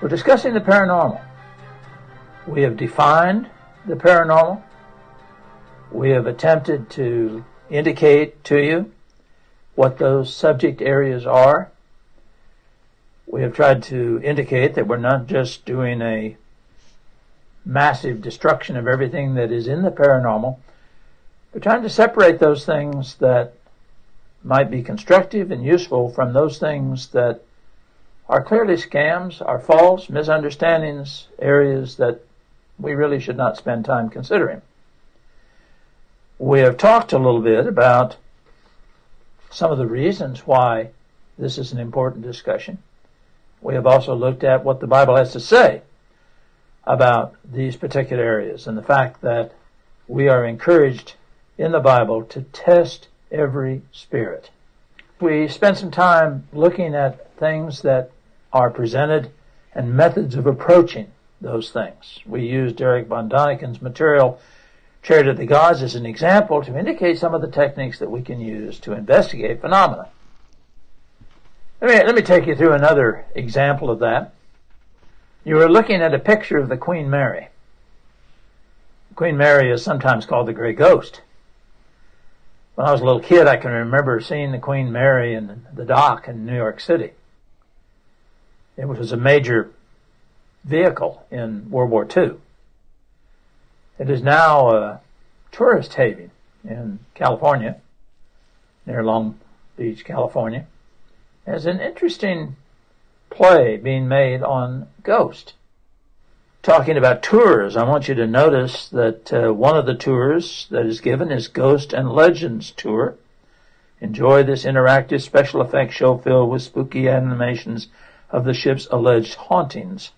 We're discussing the paranormal. We have defined the paranormal. We have attempted to indicate to you what those subject areas are. We have tried to indicate that we're not just doing a massive destruction of everything that is in the paranormal. We're trying to separate those things that might be constructive and useful from those things that are clearly scams, are false, misunderstandings, areas that we really should not spend time considering. We have talked a little bit about some of the reasons why this is an important discussion. We have also looked at what the Bible has to say about these particular areas and the fact that we are encouraged in the Bible to test every spirit. We spent some time looking at things that are presented and methods of approaching those things. We used Eric von Daniken's material, Chariot of the Gods, as an example to indicate some of the techniques that we can use to investigate phenomena. Let me take you through another example of that. You are looking at a picture of the Queen Mary. Queen Mary is sometimes called the Gray Ghost. When I was a little kid, I can remember seeing the Queen Mary in the dock in New York City. It was a major vehicle in World War II. It is now a tourist haven in California, near Long Beach, California. There's an interesting play being made on ghost. Talking about tours, I want you to notice that one of the tours that is given is Ghost and Legends Tour. Enjoy this interactive special effects show filled with spooky animations of the ship's alleged hauntings.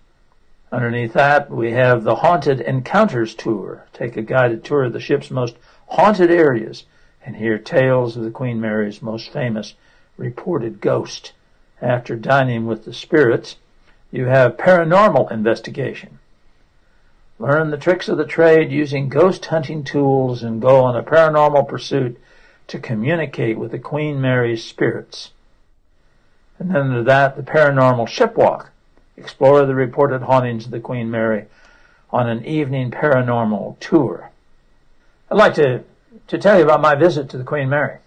Underneath that, we have the Haunted Encounters Tour. Take a guided tour of the ship's most haunted areas and hear tales of the Queen Mary's most famous reported ghost. After dining with the spirits, you have Paranormal Investigation. Learn the tricks of the trade using ghost hunting tools and go on a paranormal pursuit to communicate with the Queen Mary's spirits. And then under that, the Paranormal Shipwalk. Explore the reported hauntings of the Queen Mary on an evening paranormal tour. I'd like to tell you about my visit to the Queen Mary.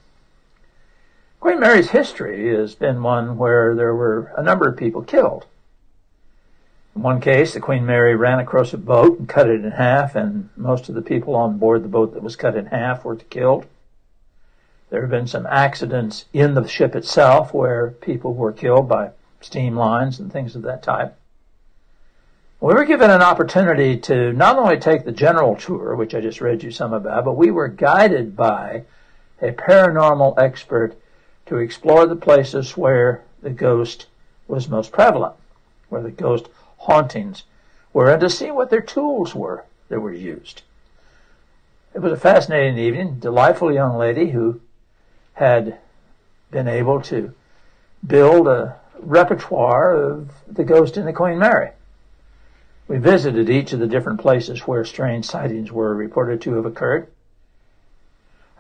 Queen Mary's history has been one where there were a number of people killed. In one case, the Queen Mary ran across a boat and cut it in half, and most of the people on board the boat that was cut in half were killed. There have been some accidents in the ship itself where people were killed by steam lines and things of that type. We were given an opportunity to not only take the general tour, which I just read you some about, but we were guided by a paranormal expert to explore the places where the ghost was most prevalent, where the ghost hauntings were, and to see what their tools were that were used. It was a fascinating evening. Delightful young lady who had been able to build a repertoire of the ghost in the Queen Mary. We visited each of the different places where strange sightings were reported to have occurred.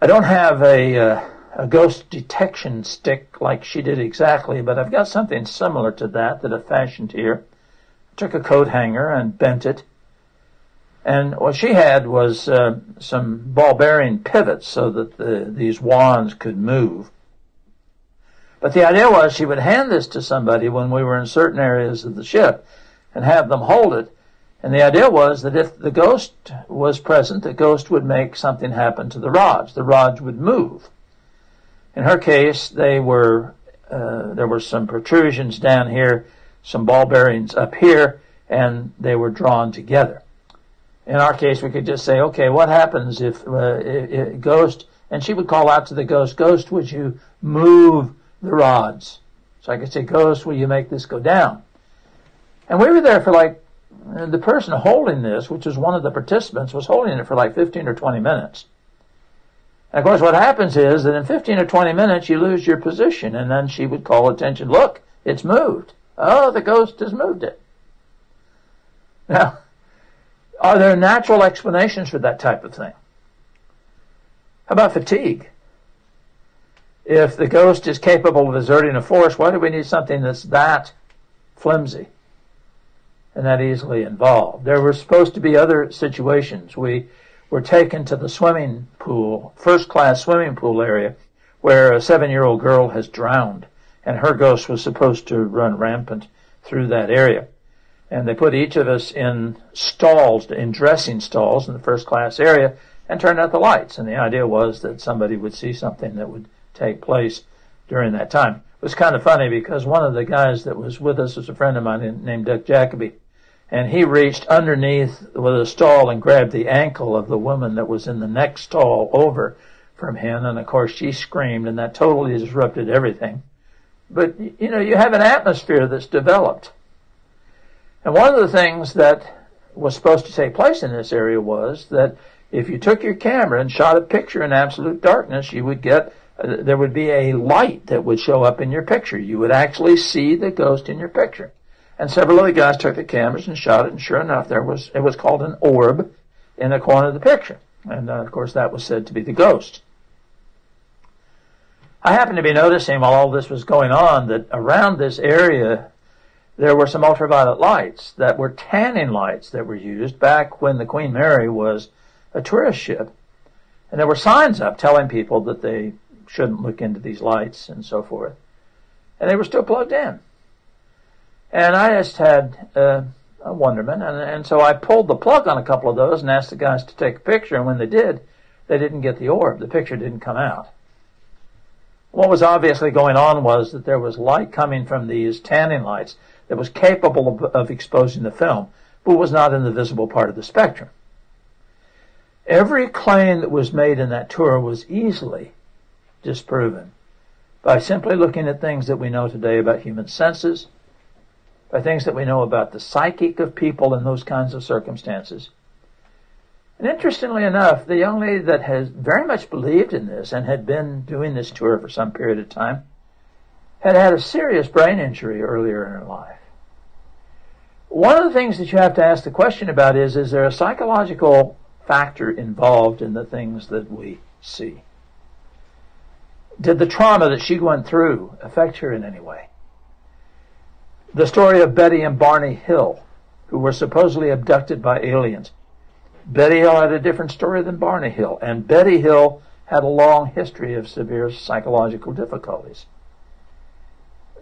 I don't have a ghost detection stick like she did exactly, but I've got something similar to that I fashioned here. I took a coat hanger and bent it. And what she had was some ball bearing pivots so that these wands could move. But the idea was she would hand this to somebody when we were in certain areas of the ship and have them hold it. And the idea was that if the ghost was present, the ghost would make something happen to the rods. The rods would move. In her case, there were some protrusions down here, some ball bearings up here, and they were drawn together. In our case, we could just say, okay, what happens if ghost, and she would call out to the ghost, "Ghost, would you move the rods?" So I could say, "Ghost, will you make this go down?" And we were there for the person holding this, which was one of the participants, was holding it for 15 or 20 minutes. And of course, what happens is that in 15 or 20 minutes, you lose your position, and then she would call attention, "Look, it's moved. Oh, the ghost has moved it." Now, are there natural explanations for that type of thing? How about fatigue? If the ghost is capable of exerting a force, why do we need something that's that flimsy? and that easily involved. There were supposed to be other situations. We were taken to the swimming pool, first-class swimming pool area, where a 7-year-old girl has drowned, and her ghost was supposed to run rampant through that area. And they put each of us in stalls, in dressing stalls in the first-class area, and turned out the lights. And the idea was that somebody would see something that would take place during that time. It was kind of funny because one of the guys that was with us was a friend of mine named Doug Jacoby. And he reached underneath with a stall and grabbed the ankle of the woman that was in the next stall over from him. And, of course, she screamed, and that totally disrupted everything. But, you know, you have an atmosphere that's developed. And one of the things that was supposed to take place in this area was that if you took your camera and shot a picture in absolute darkness, you would get, there would be a light that would show up in your picture. You would actually see the ghost in your picture. And several of the guys took the cameras and shot it, and sure enough, it was called an orb in the corner of the picture. And, of course, that was said to be the ghost. I happened to be noticing while all this was going on that around this area there were some ultraviolet lights that were tanning lights that were used back when the Queen Mary was a tourist ship. And there were signs up telling people that they shouldn't look into these lights and so forth. And they were still plugged in. And I just had a wonderment. And so I pulled the plug on a couple of those and asked the guys to take a picture. And when they did, they didn't get the orb. The picture didn't come out. What was obviously going on was that there was light coming from these tanning lights that was capable of exposing the film, but was not in the visible part of the spectrum. Every claim that was made in that tour was easily disproven by simply looking at things that we know today about human senses, by things that we know about the psychic of people in those kinds of circumstances. And interestingly enough, the young lady that has very much believed in this and had been doing this tour for some period of time had had a serious brain injury earlier in her life. One of the things that you have to ask the question about is there a psychological factor involved in the things that we see? Did the trauma that she went through affect her in any way? The story of Betty and Barney Hill, who were supposedly abducted by aliens. Betty Hill had a different story than Barney Hill, and Betty Hill had a long history of severe psychological difficulties.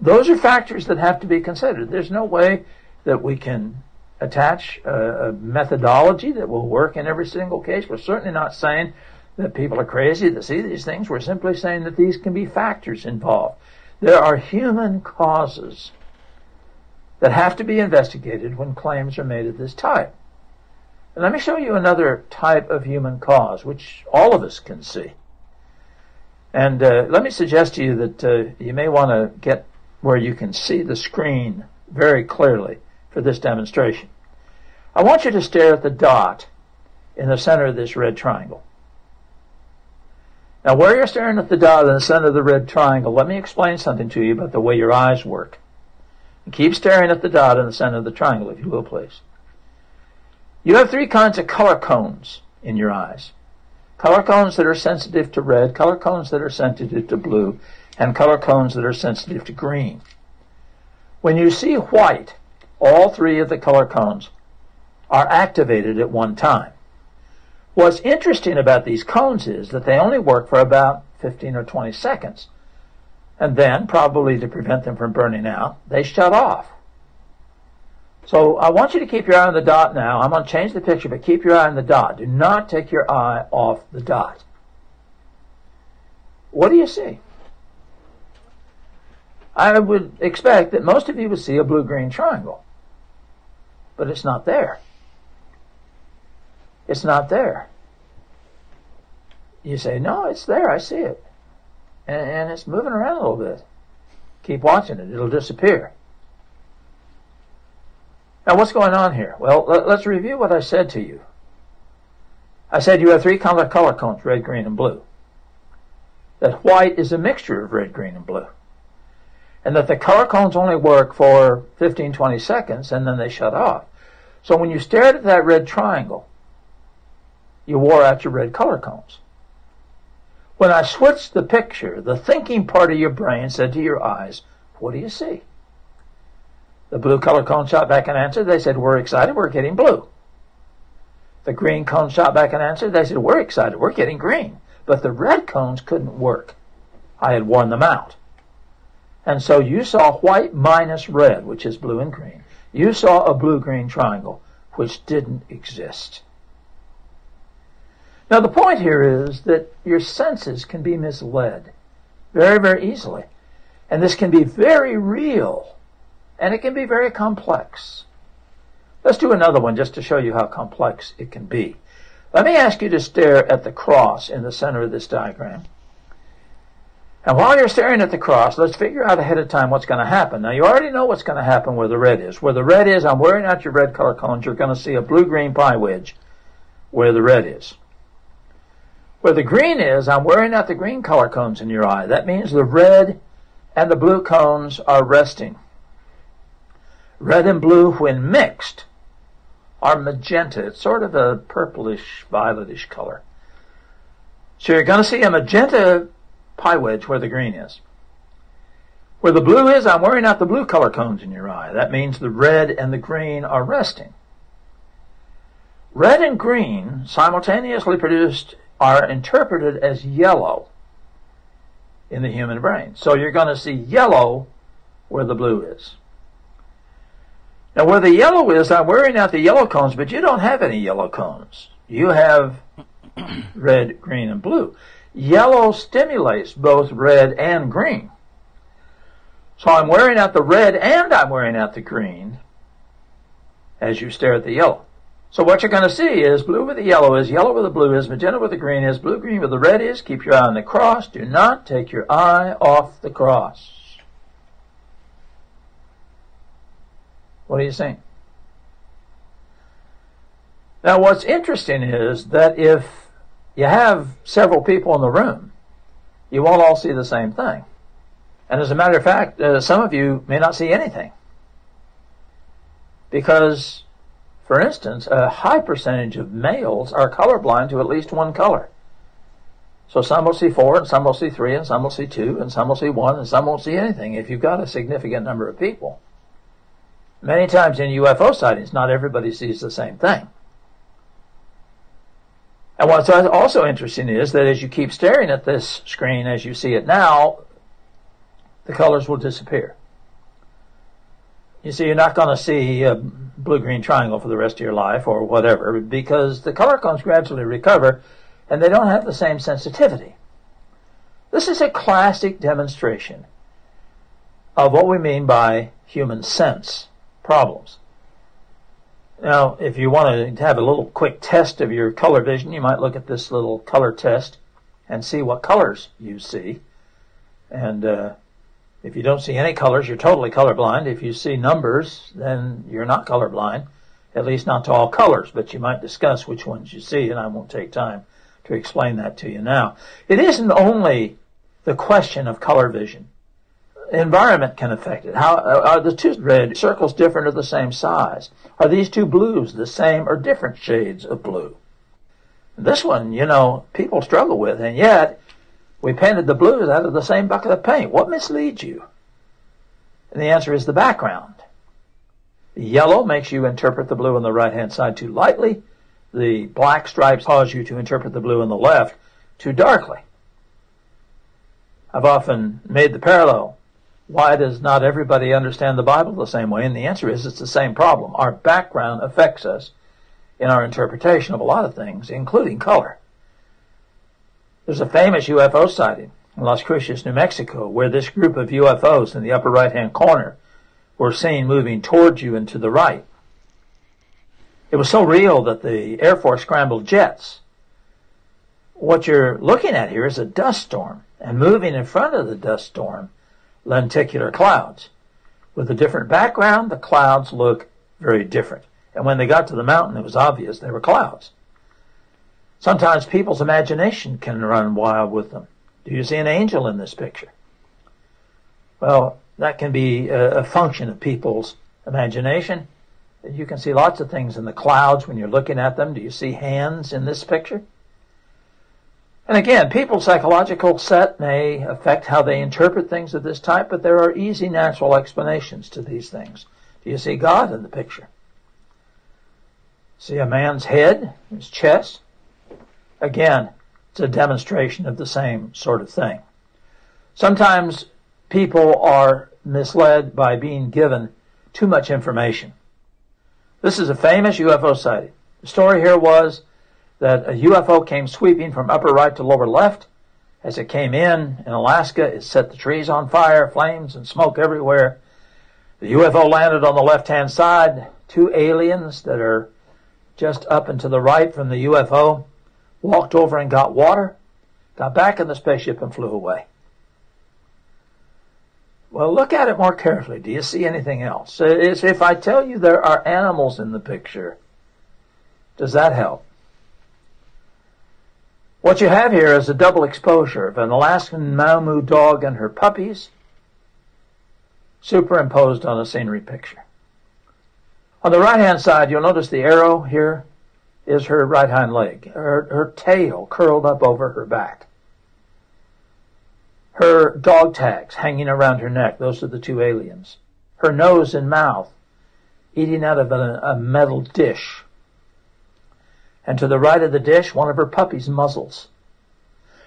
Those are factors that have to be considered. There's no way that we can attach a methodology that will work in every single case. We're certainly not saying that people are crazy that see these things. We're simply saying that these can be factors involved. There are human causes that have to be investigated when claims are made of this type. And let me show you another type of human cause, which all of us can see. And let me suggest to you that you may want to get where you can see the screen very clearly for this demonstration. I want you to stare at the dot in the center of this red triangle. Now, where you're staring at the dot in the center of the red triangle, let me explain something to you about the way your eyes work. And keep staring at the dot in the center of the triangle, if you will, please. You have three kinds of color cones in your eyes. Color cones that are sensitive to red, color cones that are sensitive to blue, and color cones that are sensitive to green. When you see white, all three of the color cones are activated at one time. What's interesting about these cones is that they only work for about 15 or 20 seconds. And then, probably to prevent them from burning out, they shut off. So I want you to keep your eye on the dot now. I'm going to change the picture, but keep your eye on the dot. Do not take your eye off the dot. What do you see? I would expect that most of you would see a blue-green triangle. But it's not there. It's not there. You say, no, it's there. I see it. And it's moving around a little bit. Keep watching it. It'll disappear. Now, what's going on here? Well, let's review what I said to you. I said you have three color cones, red, green, and blue. That white is a mixture of red, green, and blue. And that the color cones only work for 15, 20 seconds, and then they shut off. So when you stared at that red triangle, you wore out your red color cones. When I switched the picture, the thinking part of your brain said to your eyes, what do you see? The blue color cone shot back an answer. They said, we're excited, we're getting blue. The green cone shot back an answer. They said, we're excited, we're getting green. But the red cones couldn't work. I had worn them out. And so you saw white minus red, which is blue and green. You saw a blue-green triangle, which didn't exist. Now the point here is that your senses can be misled very, very easily. And this can be very real. And it can be very complex. Let's do another one just to show you how complex it can be. Let me ask you to stare at the cross in the center of this diagram. And while you're staring at the cross, let's figure out ahead of time what's going to happen. Now, you already know what's going to happen where the red is. Where the red is, I'm wearing out your red color cones. You're going to see a blue-green pie wedge where the red is. Where the green is, I'm wearing out the green color cones in your eye. That means the red and the blue cones are resting. Red and blue, when mixed, are magenta. It's sort of a purplish, violetish color. So you're going to see a magenta pie wedge where the green is. Where the blue is, I'm wearing out the blue color cones in your eye. That means the red and the green are resting. Red and green, simultaneously produced, are interpreted as yellow in the human brain. So you're going to see yellow where the blue is. Now, where the yellow is, I'm wearing out the yellow cones, but you don't have any yellow cones. You have red, green, and blue. Yellow stimulates both red and green. So I'm wearing out the red and I'm wearing out the green as you stare at the yellow. So what you're going to see is blue where the yellow is, yellow where the blue is, magenta where the green is, blue, green where the red is. Keep your eye on the cross. Do not take your eye off the cross. What are you saying? Now, what's interesting is that if you have several people in the room, you won't all see the same thing. And as a matter of fact, some of you may not see anything. Because, for instance, a high percentage of males are colorblind to at least one color. So some will see 4, and some will see 3, and some will see 2, and some will see 1, and some won't see anything if you've got a significant number of people. Many times in UFO sightings, not everybody sees the same thing. And what's also interesting is that as you keep staring at this screen as you see it now, the colors will disappear. You see, you're not going to see a blue-green triangle for the rest of your life or whatever, because the color cones gradually recover and they don't have the same sensitivity. This is a classic demonstration of what we mean by human sense problems. Now, if you want to have a little quick test of your color vision, you might look at this little color test and see what colors you see. And if you don't see any colors, you're totally colorblind. If you see numbers, then you're not colorblind, at least not to all colors, but you might discuss which ones you see, and I won't take time to explain that to you now. It isn't only the question of color vision. Environment can affect it. How are the two red circles different or the same size? Are these two blues the same or different shades of blue? This one, you know, people struggle with, and yet we painted the blues out of the same bucket of paint. What misleads you? And the answer is the background. The yellow makes you interpret the blue on the right-hand side too lightly. The black stripes cause you to interpret the blue on the left too darkly. I've often made the parallel. Why does not everybody understand the Bible the same way? And the answer is it's the same problem. Our background affects us in our interpretation of a lot of things, including color. There's a famous UFO sighting in Las Cruces, New Mexico, where this group of UFOs in the upper right-hand corner were seen moving towards you and to the right. It was so real that the Air Force scrambled jets. What you're looking at here is a dust storm, and moving in front of the dust storm, lenticular clouds. With a different background, the clouds look very different. And when they got to the mountain, it was obvious they were clouds. Sometimes people's imagination can run wild with them. Do you see an angel in this picture? Well, that can be a function of people's imagination. You can see lots of things in the clouds when you're looking at them. Do you see hands in this picture? And again, people's psychological set may affect how they interpret things of this type, but there are easy natural explanations to these things. Do you see God in the picture? See a man's head, his chest? Again, it's a demonstration of the same sort of thing. Sometimes people are misled by being given too much information. This is a famous UFO sighting. The story here was that a UFO came sweeping from upper right to lower left. As it came in Alaska, it set the trees on fire, flames and smoke everywhere. The UFO landed on the left-hand side. Two aliens that are just up and to the right from the UFO walked over and got water, got back in the spaceship and flew away. Well, look at it more carefully. Do you see anything else? If I tell you there are animals in the picture, does that help? What you have here is a double exposure of an Alaskan Mau dog and her puppies superimposed on a scenery picture. On the right-hand side, you'll notice the arrow here is her right hind leg, her tail curled up over her back. Her dog tags hanging around her neck, those are the two aliens. Her nose and mouth eating out of a metal dish. And to the right of the dish, one of her puppies' muzzles.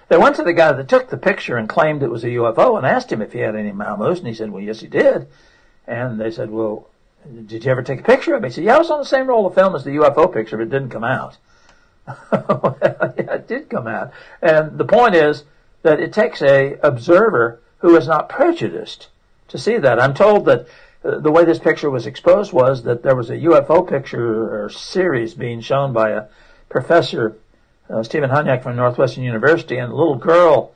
They went to the guy that took the picture and claimed it was a UFO and asked him if he had any Maumos, and he said, well, yes, he did. And they said, well, did you ever take a picture of it? He said, yeah, I was on the same roll of film as the UFO picture, but it didn't come out. Well, yeah, it did come out. And the point is that it takes a observer who is not prejudiced to see that. I'm told that the way this picture was exposed was that there was a UFO picture or series being shown by a professor, Stephen Hunyak from Northwestern University, and a little girl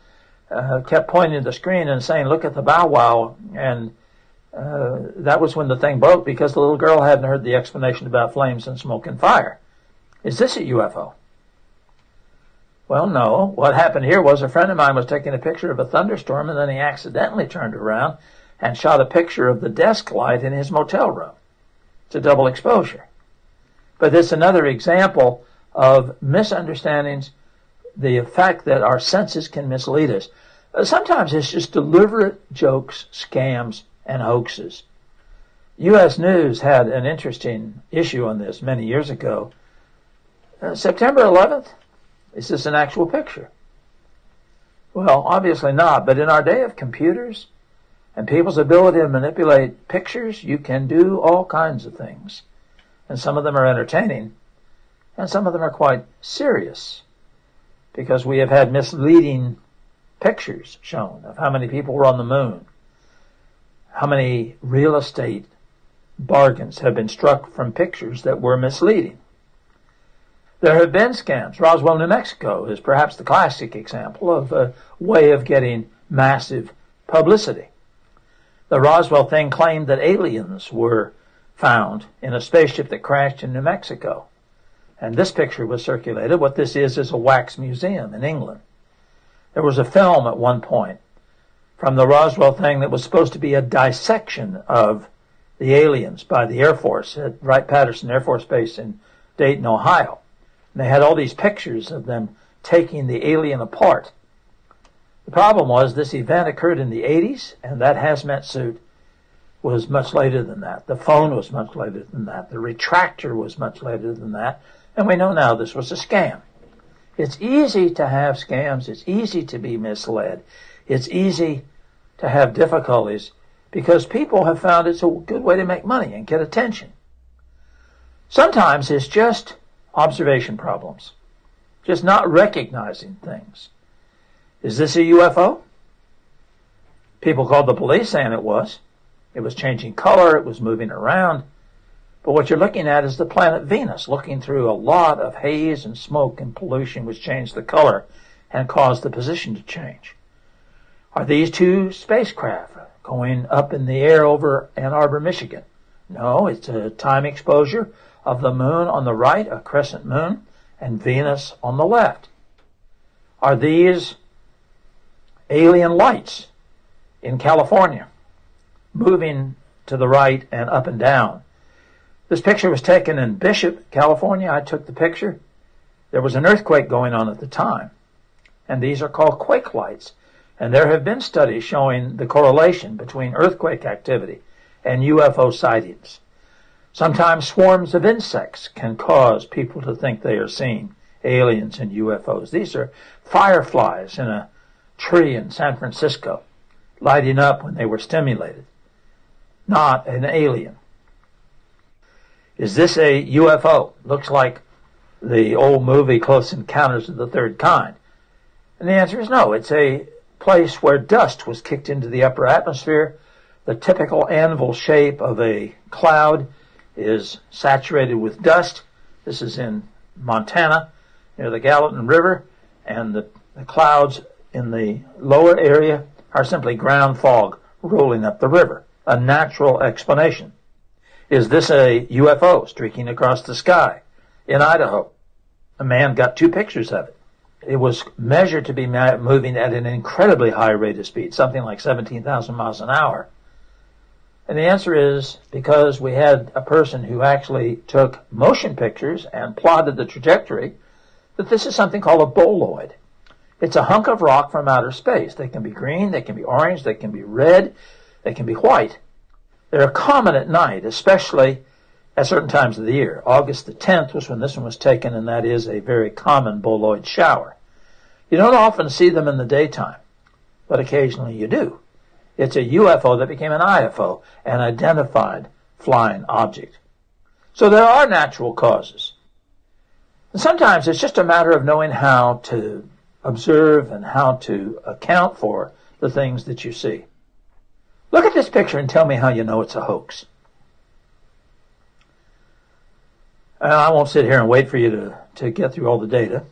kept pointing to the screen and saying, look at the bow wow, and that was when the thing broke because the little girl hadn't heard the explanation about flames and smoke and fire. Is this a UFO? Well, no. What happened here was a friend of mine was taking a picture of a thunderstorm, and then he accidentally turned around and shot a picture of the desk light in his motel room. It's a double exposure. But it's another example of misunderstandings, the fact that our senses can mislead us. Sometimes it's just deliberate jokes, scams, and hoaxes. U.S. News had an interesting issue on this many years ago. September 11th, is this an actual picture? Well, obviously not, but in our day of computers and people's ability to manipulate pictures, you can do all kinds of things. And some of them are entertaining, and some of them are quite serious, because we have had misleading pictures shown of how many people were on the moon, how many real estate bargains have been struck from pictures that were misleading. There have been scams. Roswell, New Mexico is perhaps the classic example of a way of getting massive publicity. The Roswell thing claimed that aliens were found in a spaceship that crashed in New Mexico. And this picture was circulated. What this is a wax museum in England. There was a film at one point from the Roswell thing that was supposed to be a dissection of the aliens by the Air Force at Wright-Patterson Air Force Base in Dayton, Ohio. And they had all these pictures of them taking the alien apart. The problem was this event occurred in the 80s, and that hazmat suit was much later than that. The phone was much later than that. The retractor was much later than that. And we know now this was a scam. It's easy to have scams. It's easy to be misled. It's easy to have difficulties because people have found it's a good way to make money and get attention. Sometimes it's just observation problems, just not recognizing things. Is this a UFO? People called the police saying it was. It was changing color, it was moving around. But what you're looking at is the planet Venus, looking through a lot of haze and smoke and pollution which changed the color and caused the position to change. Are these two spacecraft going up in the air over Ann Arbor, Michigan? No, it's a time exposure of the moon on the right, a crescent moon, and Venus on the left. Are these alien lights in California moving to the right and up and down? This picture was taken in Bishop, California. I took the picture. There was an earthquake going on at the time, and these are called quake lights. And there have been studies showing the correlation between earthquake activity and UFO sightings. Sometimes swarms of insects can cause people to think they are seeing aliens and UFOs. These are fireflies in a tree in San Francisco, lighting up when they were stimulated, not an alien. Is this a UFO? Looks like the old movie Close Encounters of the Third Kind. And the answer is no. It's a place where dust was kicked into the upper atmosphere. The typical anvil shape of a cloud is saturated with dust. This is in Montana, near the Gallatin River, and the clouds in the lower area are simply ground fog rolling up the river. A natural explanation. Is this a UFO streaking across the sky in Idaho? A man got 2 pictures of it. It was measured to be moving at an incredibly high rate of speed, something like 17,000 miles an hour. And the answer is because we had a person who actually took motion pictures and plotted the trajectory, that this is something called a boloid. It's a hunk of rock from outer space. They can be green, they can be orange, they can be red, they can be white. They're common at night, especially at certain times of the year. August the 10th was when this one was taken, and that is a very common boloid shower. You don't often see them in the daytime, but occasionally you do. It's a UFO that became an IFO, an identified flying object. So there are natural causes. And sometimes it's just a matter of knowing how to observe and how to account for the things that you see. Look at this picture and tell me how you know it's a hoax. I won't sit here and wait for you to get through all the data.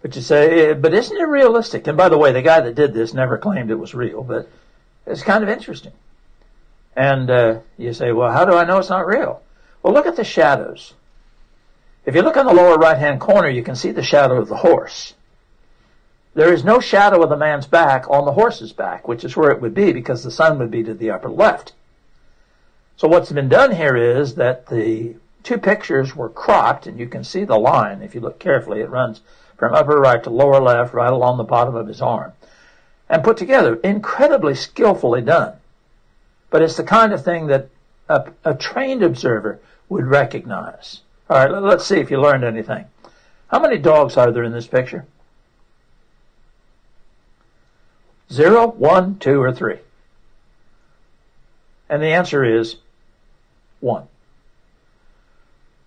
But you say, but isn't it realistic? And by the way, the guy that did this never claimed it was real, but it's kind of interesting. And you say, well, how do I know it's not real? Well, look at the shadows. If you look in the lower right-hand corner, you can see the shadow of the horse. There is no shadow of the man's back on the horse's back, which is where it would be because the sun would be to the upper left. So what's been done here is that the 2 pictures were cropped, and you can see the line. If you look carefully, it runs from upper right to lower left, right along the bottom of his arm, and put together. Incredibly skillfully done. But it's the kind of thing that a trained observer would recognize. All right, let's see if you learned anything. How many dogs are there in this picture? 0, 1, 2, or 3? And the answer is 1.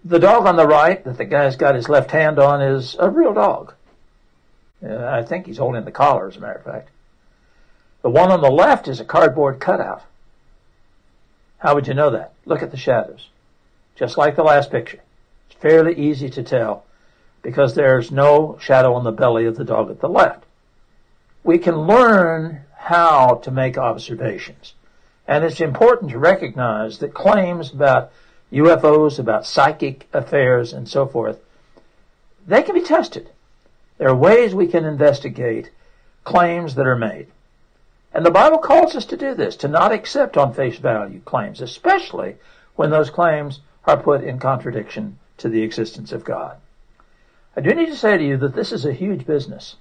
The dog on the right that the guy's got his left hand on is a real dog. I think he's holding the collar, as a matter of fact. The one on the left is a cardboard cutout. How would you know that? Look at the shadows. Just like the last picture. It's fairly easy to tell because there's no shadow on the belly of the dog at the left. We can learn how to make observations. And it's important to recognize that claims about UFOs, about psychic affairs, and so forth, they can be tested. There are ways we can investigate claims that are made. And the Bible calls us to do this, to not accept on face value claims, especially when those claims are put in contradiction to the existence of God. I do need to say to you that this is a huge business.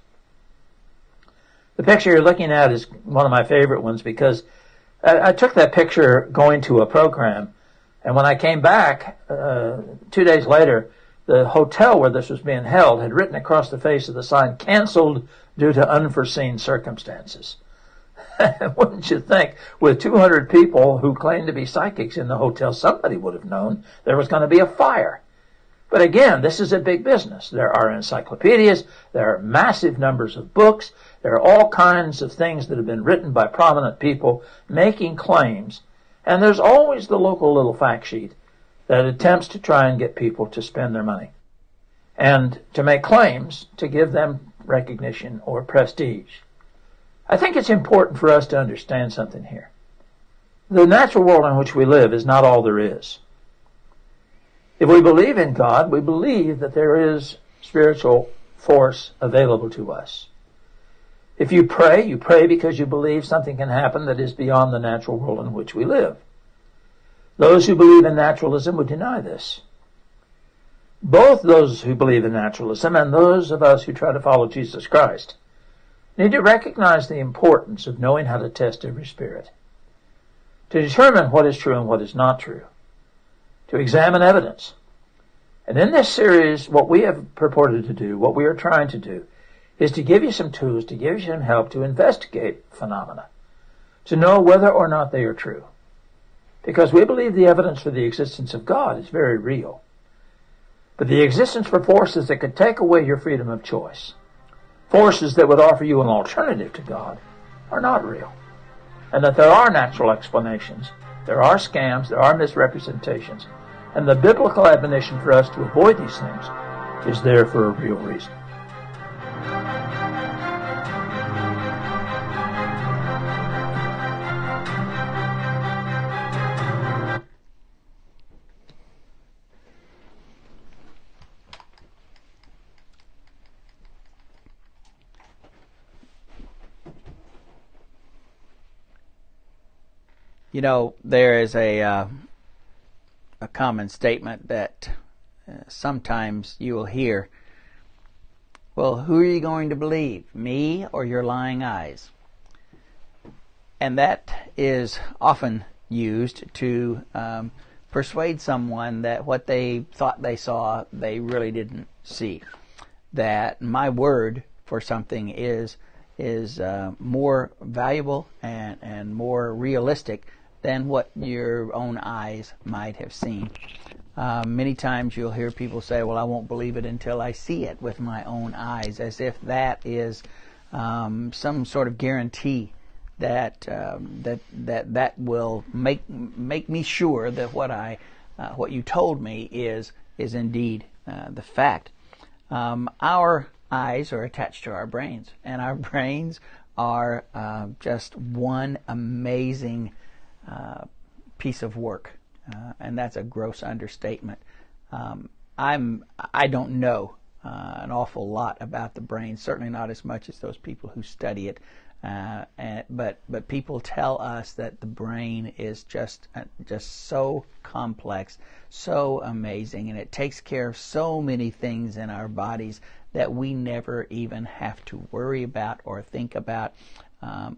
The picture you're looking at is one of my favorite ones because I took that picture going to a program, and when I came back 2 days later, the hotel where this was being held had written across the face of the sign, "Canceled due to unforeseen circumstances." Wouldn't you think, with 200 people who claimed to be psychics in the hotel, somebody would have known there was going to be a fire. But again, this is a big business. There are encyclopedias, there are massive numbers of books, there are all kinds of things that have been written by prominent people making claims, and there's always the local little fact sheet that attempts to try and get people to spend their money and to make claims to give them recognition or prestige. I think it's important for us to understand something here. The natural world in which we live is not all there is. If we believe in God, we believe that there is spiritual force available to us. If you pray because you believe something can happen that is beyond the natural world in which we live. Those who believe in naturalism would deny this. Both those who believe in naturalism and those of us who try to follow Jesus Christ need to recognize the importance of knowing how to test every spirit, to determine what is true and what is not true. to examine evidence. And in this series, what we have purported to do, what we are trying to do, is to give you some tools, to give you some help to investigate phenomena, to know whether or not they are true. Because we believe the evidence for the existence of God is very real. But the existence for forces that could take away your freedom of choice, forces that would offer you an alternative to God, are not real. And that there are natural explanations, there are scams, there are misrepresentations, and the biblical admonition for us to avoid these things is there for a real reason. You know, there is a common statement that sometimes you will hear, well, who are you going to believe, me or your lying eyes? And that is often used to persuade someone that what they thought they saw, they really didn't see. That my word for something is more valuable and more realistic than what your own eyes might have seen. Many times you'll hear people say, well, I won't believe it until I see it with my own eyes, as if that is some sort of guarantee that that will make me sure that what you told me is indeed the fact. Our eyes are attached to our brains, and our brains are just one amazing piece of work, and that's a gross understatement. I don't know an awful lot about the brain, certainly not as much as those people who study it. But people tell us that the brain is just so complex, so amazing, and it takes care of so many things in our bodies that we never even have to worry about or think about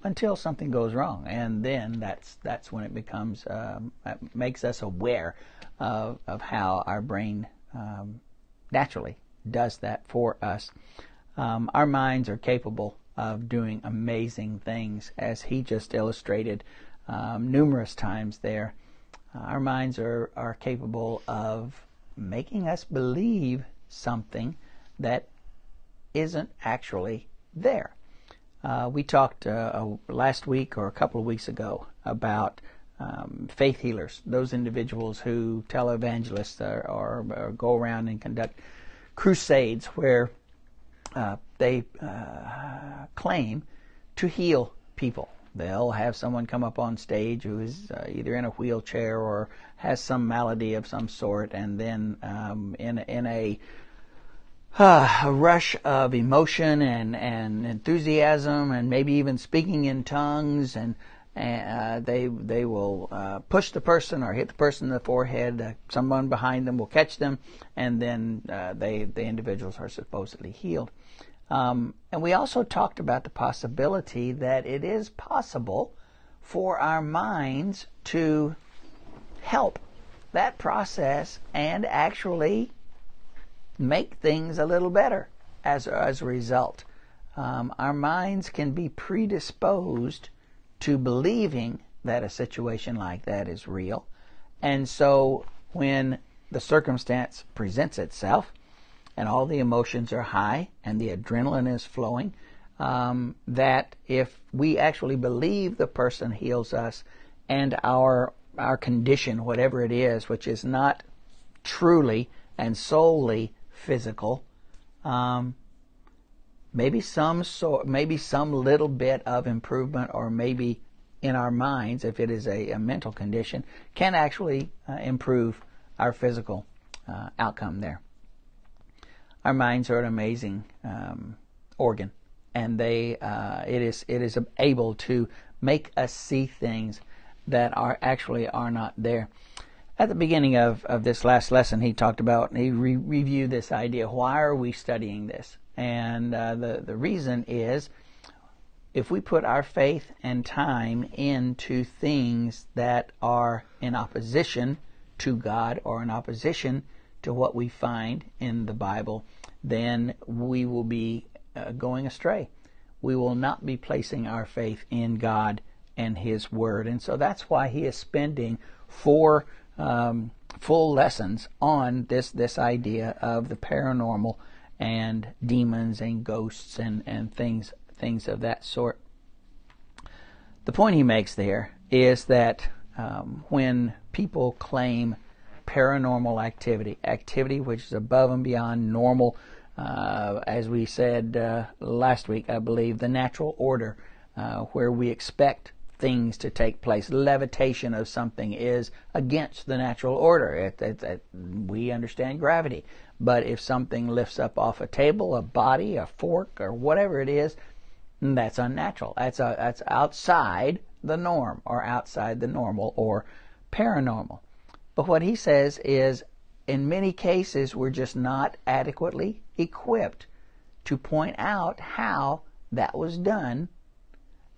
until something goes wrong, and then that's when it becomes makes us aware of how our brain naturally does that for us. Our minds are capable of doing amazing things, as he just illustrated numerous times there. Our minds are capable of making us believe something that isn't actually there. We talked last week or a couple of weeks ago about faith healers, those individuals who televangelists or go around and conduct crusades where they claim to heal people. They'll have someone come up on stage who is either in a wheelchair or has some malady of some sort, and then in a rush of emotion and enthusiasm, and maybe even speaking in tongues, and they will push the person or hit the person in the forehead. Someone behind them will catch them, and then the individuals are supposedly healed. And we also talked about the possibility that it is possible for our minds to help that process and actually make things a little better as a result. Our minds can be predisposed to believing that a situation like that is real. And so when the circumstance presents itself and all the emotions are high and the adrenaline is flowing, that if we actually believe the person heals us and our condition, whatever it is, which is not truly and solely physical, maybe some little bit of improvement, or maybe in our minds, if it is a mental condition, can actually improve our physical outcome there. Our minds are an amazing organ, and it is able to make us see things that are not there. At the beginning of this last lesson, he talked about, he reviewed this idea, why are we studying this? And the reason is, if we put our faith and time into things that are in opposition to God or in opposition to what we find in the Bible, then we will be going astray. We will not be placing our faith in God and His Word. And so that's why he is spending 4 full lessons on this idea of the paranormal and demons and ghosts and things of that sort. The point he makes there is that when people claim paranormal activity which is above and beyond normal, as we said last week, I believe, the natural order, where we expect things to take place. Levitation of something is against the natural order. We understand gravity, but if something lifts up off a table, a body, a fork, or whatever it is, that's unnatural. That's outside the norm, or outside the normal, or paranormal. But what he says is, in many cases, we're just not adequately equipped to point out how that was done,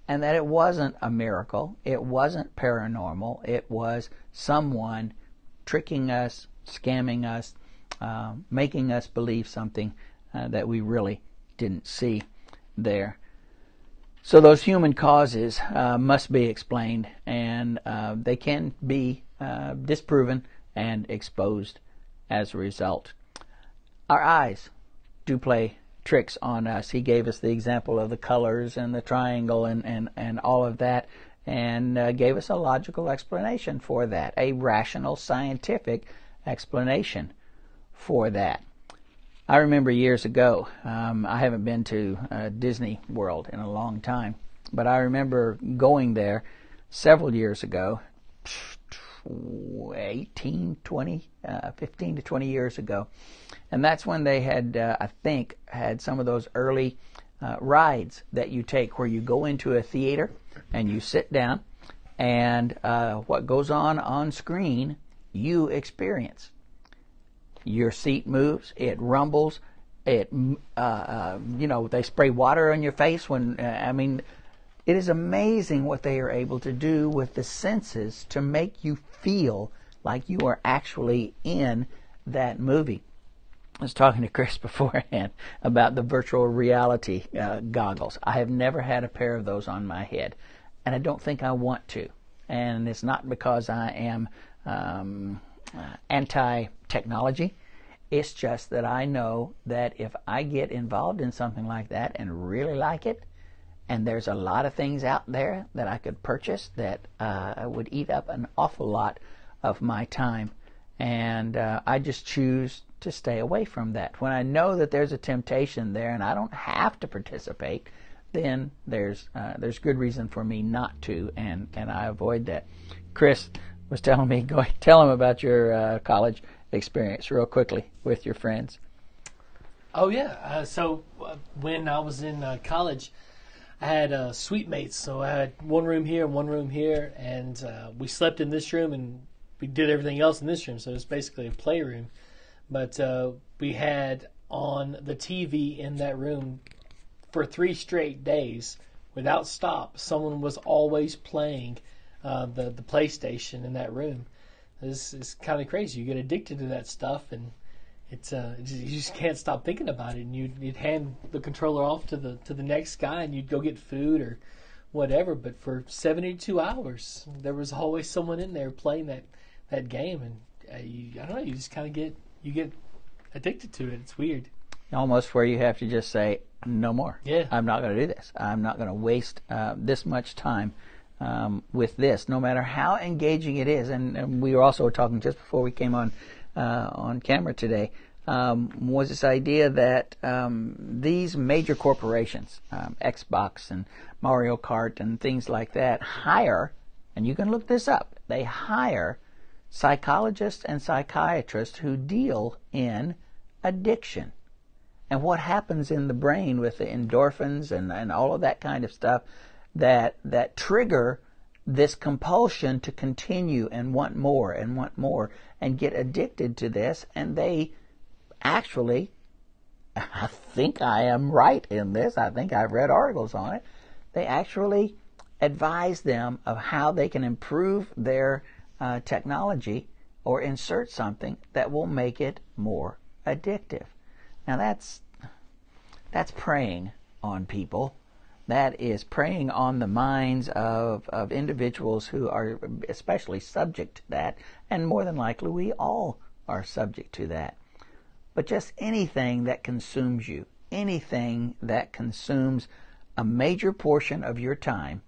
and that it wasn't a miracle, it wasn't paranormal, it was someone tricking us, scamming us, making us believe something that we really didn't see there. So those human causes must be explained, and they can be disproven and exposed as a result. Our eyes do play tricks on us. He gave us the example of the colors and the triangle and all of that, and gave us a logical explanation for that, a rational, scientific explanation for that. I remember years ago, I haven't been to Disney World in a long time, but I remember going there several years ago, 15 to 20 years ago. And that's when they had, I think, had some of those early rides that you take where you go into a theater and you sit down, and what goes on screen, you experience. Your seat moves, it rumbles, they spray water on your face when, it is amazing what they are able to do with the senses to make you feel like you are actually in that movie. I was talking to Chris beforehand about the virtual reality goggles. I have never had a pair of those on my head, and I don't think I want to. And it's not because I am anti-technology. It's just that I know that if I get involved in something like that and really like it, and there's a lot of things out there that I could purchase that would eat up an awful lot of my time, and I just choose to stay away from that. When I know that there's a temptation there and I don't have to participate, then there's good reason for me not to, and I avoid that. Chris was telling me, go tell him about your college experience real quickly with your friends. Oh yeah, so when I was in college, I had suite mates, so I had one room here and one room here, and we slept in this room and we did everything else in this room, so it was basically a playroom. But we had on the TV in that room for 3 straight days, without stop, someone was always playing the PlayStation in that room. It's kind of crazy. You get addicted to that stuff, and you just can't stop thinking about it. And you'd hand the controller off to the next guy, and you'd go get food or whatever. But for 72 hours, there was always someone in there playing that game, and I don't know. You just kind of get addicted to it. It's weird. Almost where you have to just say, no more. Yeah. I'm not going to do this. I'm not going to waste this much time with this, no matter how engaging it is. And we were also talking just before we came on camera today, was this idea that these major corporations, Xbox and Mario Kart and things like that, hire, and you can look this up, they hire psychologists and psychiatrists who deal in addiction. And what happens in the brain with the endorphins and all of that kind of stuff that trigger this compulsion to continue and want more and get addicted to this. And they actually, I think I am right in this, I think I've read articles on it, they actually advise them of how they can improve their technology or insert something that will make it more addictive. Now that's preying on people. That is preying on the minds of individuals who are especially subject to that, and more than likely we all are subject to that. But just anything that consumes you, anything that consumes a major portion of your time,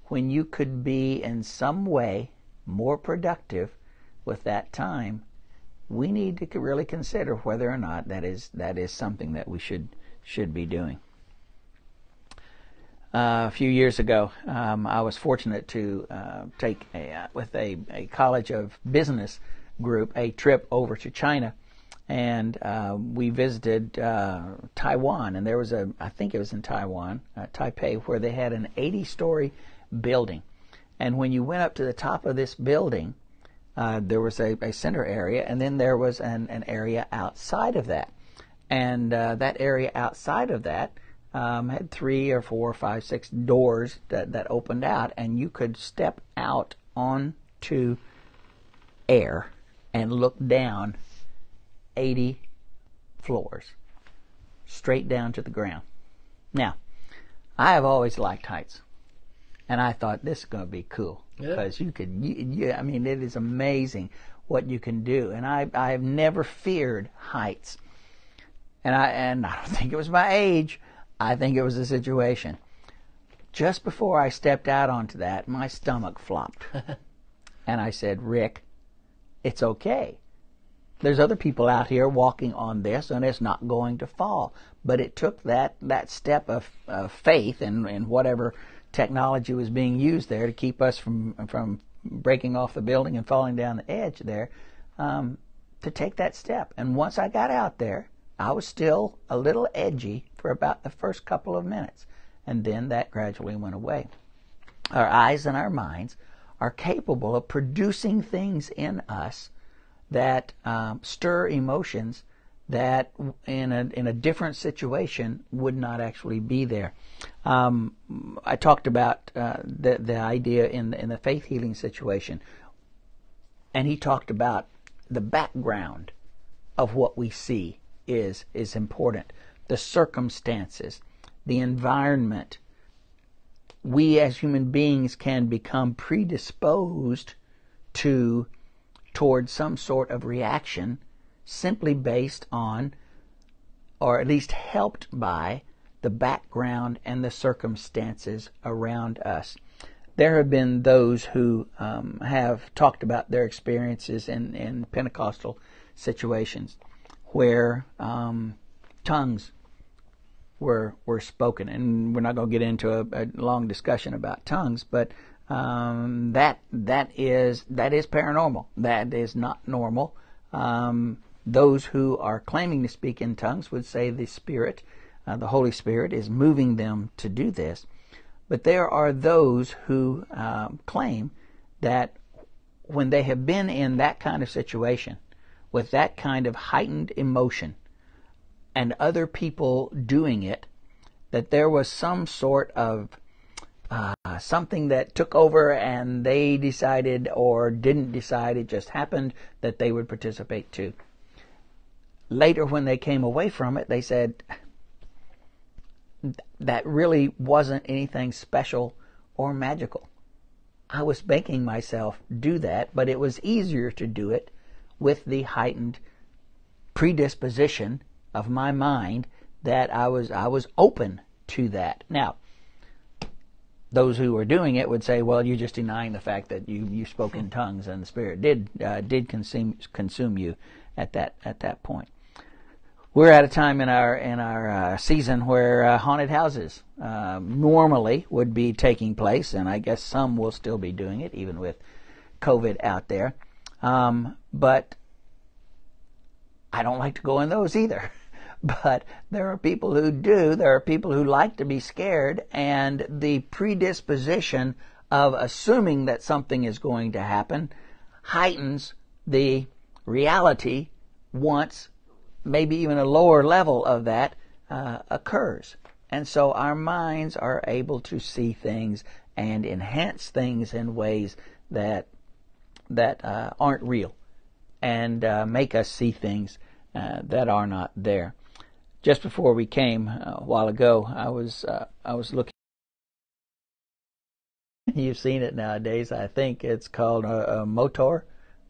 when you could be in some way more productive with that time, we need to really consider whether or not that is something that we should be doing. A few years ago, I was fortunate to take with a College of Business group a trip over to China, and we visited Taiwan. And there was I think it was in Taiwan, Taipei, where they had an 80-story building. And when you went up to the top of this building, there was a center area, and then there was an area outside of that. And that area outside of that had 3 or 4 or 5, 6 doors that opened out, and you could step out onto air and look down 80 floors, straight down to the ground. Now, I have always liked heights, and I thought this is going to be cool, because you could, I mean, it is amazing what you can do, and I have never feared heights, and I don't think it was my age. I think it was the situation. Just before I stepped out onto that, my stomach flopped. And I said, Rick, it's okay. There's other people out here walking on this, and it's not going to fall. But it took that step of faith in whatever technology was being used there to keep us from breaking off the building and falling down the edge there, to take that step. And once I got out there, I was still a little edgy for about the first couple of minutes, and then that gradually went away. Our eyes and our minds are capable of producing things in us that stir emotions that in a different situation would not actually be there. I talked about the idea in the faith healing situation, and he talked about the background of what we see is important. The circumstances, the environment. We as human beings can become predisposed toward some sort of reaction simply based on, or at least helped by, the background and the circumstances around us. There have been those who have talked about their experiences in Pentecostal situations where tongues were spoken, and we're not going to get into a long discussion about tongues, but that is paranormal. That is not normal. Those who are claiming to speak in tongues would say the Spirit, the Holy Spirit, is moving them to do this. But there are those who claim that when they have been in that kind of situation, with that kind of heightened emotion, and other people doing it, that there was some sort of something that took over, and they decided or didn't decide, it just happened that they would participate too. Later, when they came away from it, they said that really wasn't anything special or magical. I was making myself do that, but it was easier to do it with the heightened predisposition of my mind that I was open to that. Now, those who were doing it would say, well, you're just denying the fact that you spoke in tongues and the Spirit did consume you at that point. We're at a time in our season where haunted houses normally would be taking place, and I guess some will still be doing it, even with COVID out there. But I don't like to go in those either. But there are people who do. There are people who like to be scared, and the predisposition of assuming that something is going to happen heightens the reality once maybe even a lower level of that occurs. And so our minds are able to see things and enhance things in ways that that aren't real, and make us see things that are not there. Just before we came a while ago, I was looking. You've seen it nowadays. I think it's called a motor,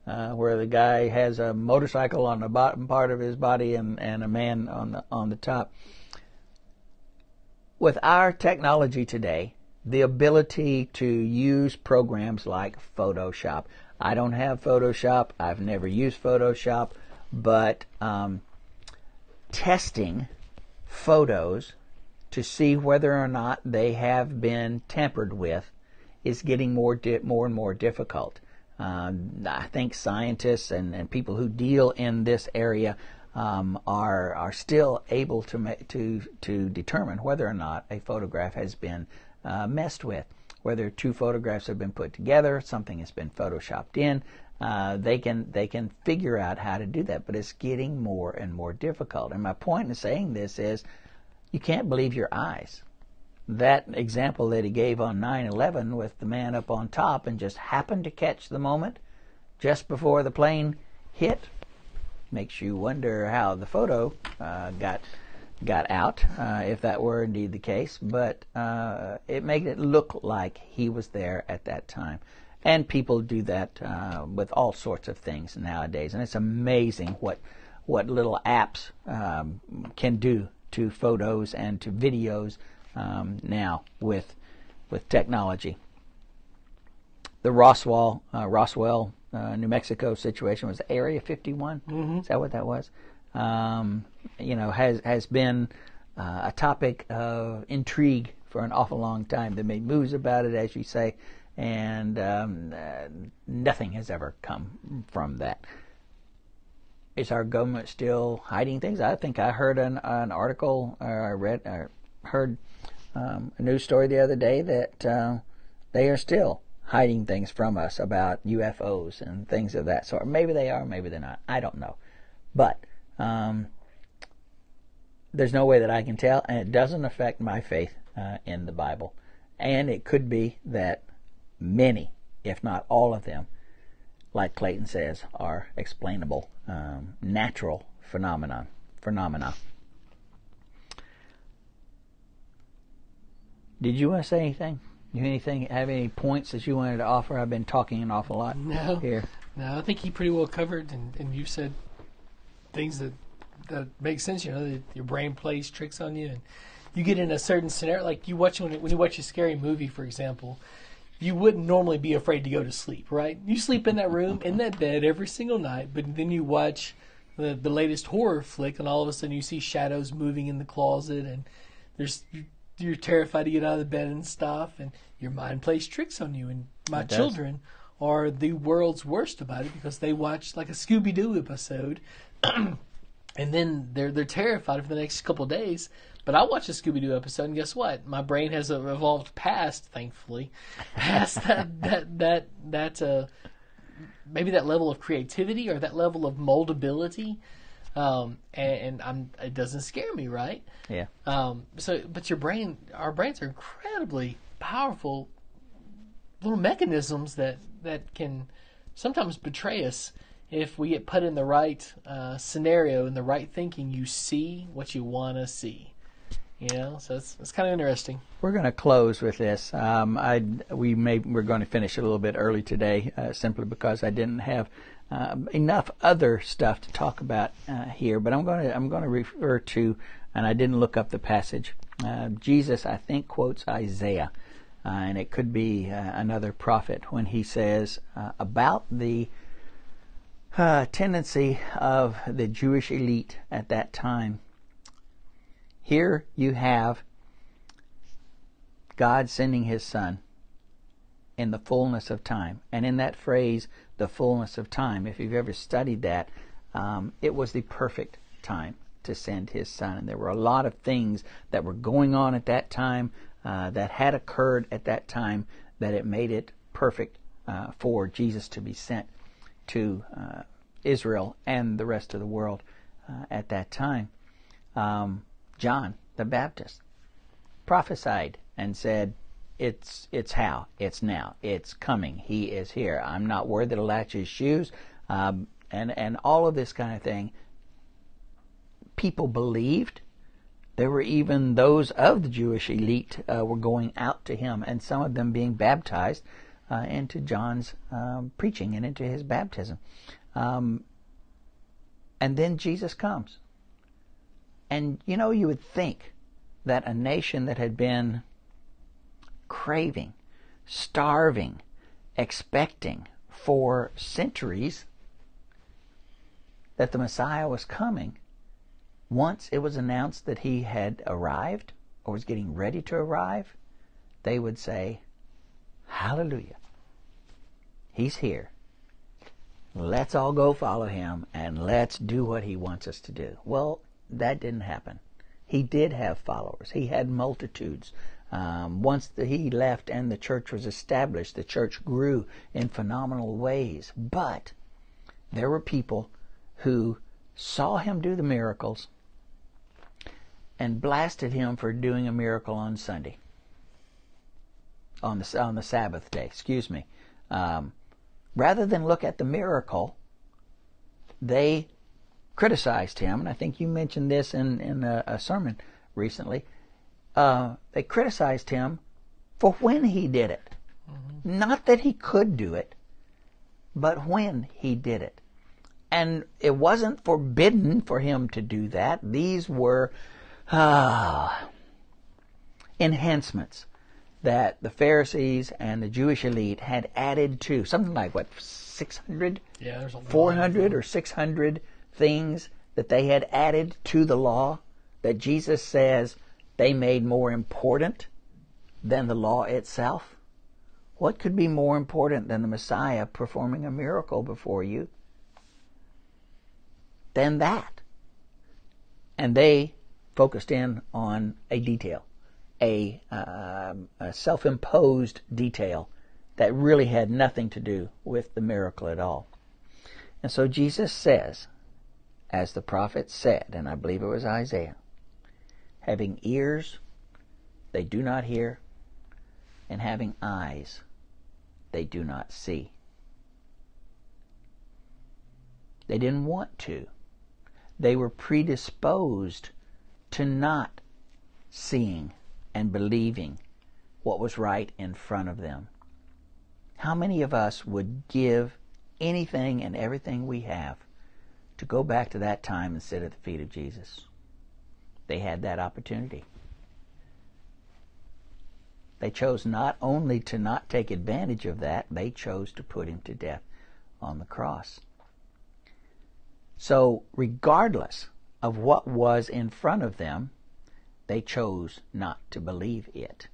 where the guy has a motorcycle on the bottom part of his body and a man on the top. With our technology today, the ability to use programs like Photoshop. I don't have Photoshop. I've never used Photoshop, but testing photos to see whether or not they have been tampered with is getting more and more difficult. I think scientists and people who deal in this area are still able to determine whether or not a photograph has been messed with, whether two photographs have been put together, something has been photoshopped in. They can figure out how to do that, but it's getting more and more difficult. And my point in saying this is, you can't believe your eyes. That example that he gave on 9/11 with the man up on top and just happened to catch the moment just before the plane hit makes you wonder how the photo got out, if that were indeed the case. But it made it look like he was there at that time. And people do that with all sorts of things nowadays. And it's amazing what little apps can do to photos and to videos now with technology. The Roswell, New Mexico situation was Area 51. Mm-hmm. Is that what that was? Has been a topic of intrigue for an awful long time. They made moves about it, as you say, and nothing has ever come from that. Is our government still hiding things? I think I heard an article, heard a news story the other day that they are still hiding things from us about UFOs and things of that sort. Maybe they are, maybe they're not. I don't know. But there's no way that I can tell, and it doesn't affect my faith in the Bible. And it could be that many, if not all of them, like Clayton says, are explainable, natural phenomena. Did you want to say anything? Have any points that you wanted to offer? I've been talking an awful lot here. No, I think he pretty well covered, and you said things that make sense. That your brain plays tricks on you, and you get in a certain scenario. Like you watch when you watch a scary movie, for example, you wouldn't normally be afraid to go to sleep, right? You sleep in that room, in that bed every single night, but then you watch the latest horror flick, and all of a sudden you see shadows moving in the closet, and you're terrified to get out of the bed and stuff, and your mind plays tricks on you. And my children are the world's worst about it because they watch like a Scooby-Doo episode, and then they're terrified for the next couple of days. But I watch a Scooby-Doo episode, and guess what? My brain has evolved past that maybe that level of creativity or that level of moldability. It doesn't scare me, right? Yeah. But our brains are incredibly powerful little mechanisms that can sometimes betray us if we get put in the right scenario, in the right thinking. You see what you want to see. So it's kind of interesting. We're going to close with this. We're going to finish a little bit early today, simply because I didn't have enough other stuff to talk about here. But I'm going to refer to, and I didn't look up the passage. Jesus, I think, quotes Isaiah, and it could be another prophet when he says about the tendency of the Jewish elite at that time. Here you have God sending his Son in the fullness of time. And in that phrase, the fullness of time, if you've ever studied that, it was the perfect time to send his Son. And there were a lot of things that were going on at that time, that had occurred at that time, that it made it perfect for Jesus to be sent to Israel and the rest of the world at that time. John the Baptist prophesied and said, it's how. It's now. It's coming. He is here. I'm not worthy to latch his shoes. And all of this kind of thing. People believed. There were even those of the Jewish elite were going out to him, and some of them being baptized into John's preaching and into his baptism. And then Jesus comes. And, you know, you would think that a nation that had been craving, starving, expecting for centuries that the Messiah was coming, once it was announced that he had arrived or was getting ready to arrive, they would say, hallelujah, he's here. Let's all go follow him and let's do what he wants us to do. Well, that didn't happen. He did have followers. He had multitudes. Once he left and the church was established, the church grew in phenomenal ways. But there were people who saw him do the miracles and blasted him for doing a miracle on Sunday, on the Sabbath day. Rather than look at the miracle, they criticized him, and I think you mentioned this in a sermon recently. They criticized him for when he did it. Mm-hmm. Not that he could do it, but when he did it. And it wasn't forbidden for him to do that. These were enhancements that the Pharisees and the Jewish elite had added to. Something like, 600? Yeah, there's a 400 or 600 things that they had added to the law that Jesus says they made more important than the law itself. What could be more important than the Messiah performing a miracle before you than that? And they focused in on a detail, a self-imposed detail that really had nothing to do with the miracle at all. And so Jesus says, as the prophet said, and I believe it was Isaiah, having ears they do not hear, and having eyes they do not see. They didn't want to. They were predisposed to not seeing and believing what was right in front of them. How many of us would give anything and everything we have to go back to that time and sit at the feet of Jesus? They had that opportunity. They chose not only to not take advantage of that, they chose to put him to death on the cross. So, regardless of what was in front of them, they chose not to believe it.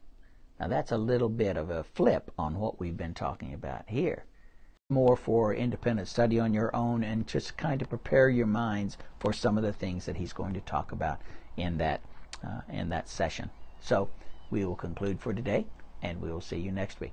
Now, that's a little bit of a flip on what we've been talking about here. More for independent study on your own and just kind of prepare your minds for some of the things that he's going to talk about in that session. So, we will conclude for today, and we will see you next week.